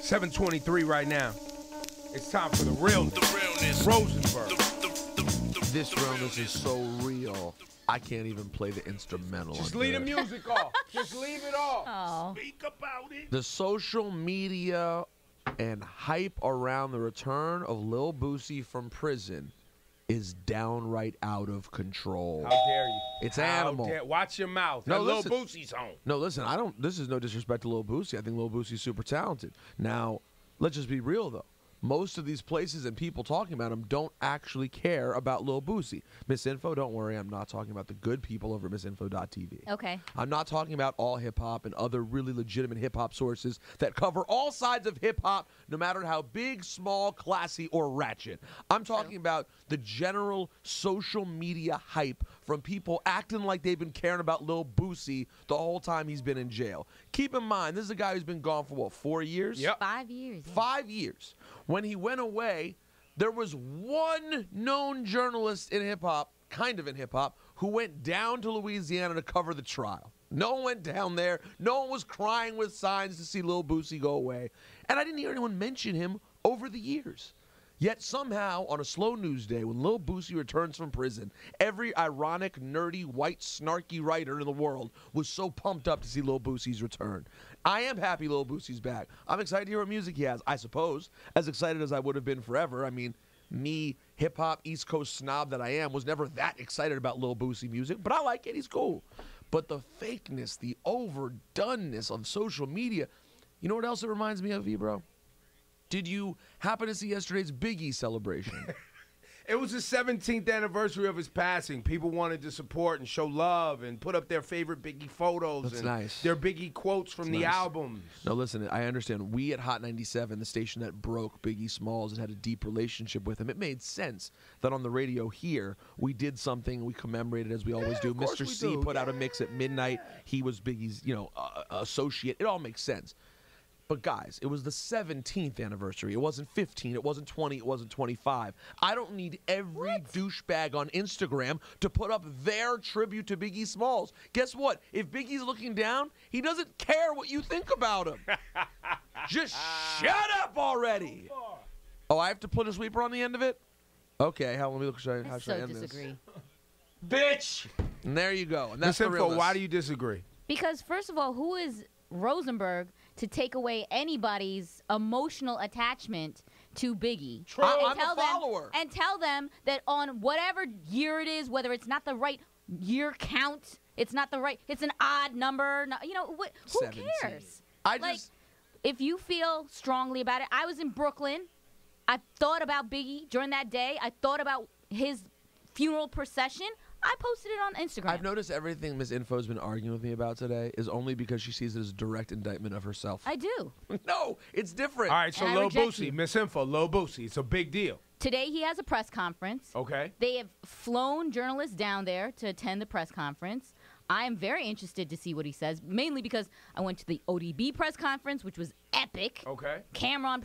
7:23 right now. It's time for the realness. Rosenberg. This realness is so real, I can't even play the instrumental. Just leave the music off. Just leave it off. Oh. Speak about it. The social media and hype around the return of Lil Boosie from prison is downright out of control. How dare you? It's animal. Watch your mouth. No, Lil listen. Boosie's home. No, listen, I don't. This is no disrespect to Lil Boosie. I think Lil Boosie's super talented. Now, let's just be real though. Most of these places and people talking about him don't actually care about Lil Boosie. Misinfo, don't worry, I'm not talking about the good people over at misinfo.tv. Okay. I'm not talking about all hip-hop and other really legitimate hip-hop sources that cover all sides of hip-hop, no matter how big, small, classy, or ratchet. I'm talking about the general social media hype from people acting like they've been caring about Lil Boosie the whole time he's been in jail. Keep in mind, this is a guy who's been gone for, what, 4 years? Yep. 5 years. Yeah. 5 years. When he went away, there was one known journalist in hip-hop, kind of in hip-hop, who went down to Louisiana to cover the trial. No one went down there. No one was crying with signs to see Lil Boosie go away. And I didn't hear anyone mention him over the years. Yet somehow, on a slow news day, when Lil Boosie returns from prison, every ironic, nerdy, white, snarky writer in the world was so pumped up to see Lil Boosie's return. I am happy Lil Boosie's back. I'm excited to hear what music he has, I suppose. As excited as I would have been forever. I mean, me, hip-hop, East Coast snob that I am, was never that excited about Lil Boosie music, but I like it. He's cool. But the fakeness, the overdoneness of social media, you know what else it reminds me of, V-Bro? Did you happen to see yesterday's Biggie celebration? It was the 17th anniversary of his passing. People wanted to support and show love and put up their favorite Biggie photos. That's and nice. Their Biggie quotes from the nice. albums. No, listen, I understand. We at Hot 97, the station that broke Biggie Smalls and had a deep relationship with him, it made sense that on the radio here, we did something, we commemorated as we always do. Mr. C put out a mix at midnight. He was Biggie's, associate. It all makes sense. But guys, it was the 17th anniversary. It wasn't 15. It wasn't 20. It wasn't 25. I don't need every douchebag on Instagram to put up their tribute to Biggie Smalls. Guess what? If Biggie's looking down, he doesn't care what you think about him. Just shut up already. Oh, I have to put a sweeper on the end of it? Okay, let me look. How should I end disagree. Bitch! And there you go. And that's the Info, realness. why do you disagree? Because, first of all, who is Rosenberg to take away anybody's emotional attachment to Biggie? I'm a follower. And tell them that on whatever year it is, whether it's not the right year count, it's not the right, it's an odd number, who 17. cares? I if you feel strongly about it, I was in Brooklyn. I thought about Biggie during that day. I thought about his funeral procession. I posted it on Instagram. I've noticed everything Miss Info's been arguing with me about today is only because she sees it as a direct indictment of herself. I do. No, it's different. All right, so And I Lil reject Boosie, you. Miss Info, Lil Boosie. It's a big deal. Today he has a press conference. Okay. They have flown journalists down there to attend the press conference. I am very interested to see what he says, mainly because I went to the ODB press conference, which was epic. Okay. Cameron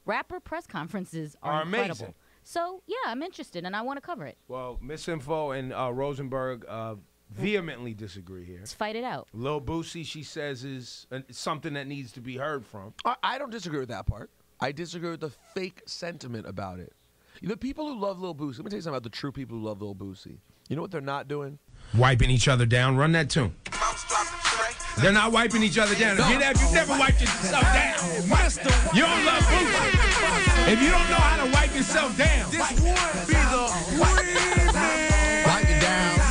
rapper press conferences Are incredible. amazing. So, yeah, I'm interested, and I want to cover it. Well, Miss Info and Rosenberg vehemently disagree here. Let's fight it out. Lil Boosie, she says, is something that needs to be heard from. I don't disagree with that part. I disagree with the fake sentiment about it. The people who love Lil Boosie, let me tell you something about the true people who love Lil Boosie. You know what they're not doing? Wiping each other down. Run that tune. They're not wiping each other down. If you've never wiped yourself down, you don't love Boosie. If you don't know how to wipe yourself down, This would be the remix. Wipe it down.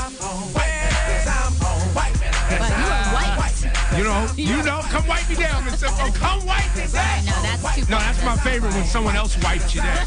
come wipe me down, Miss Simple. Come wipe me down. No, that's too No, that's my favorite when someone else wipes you down.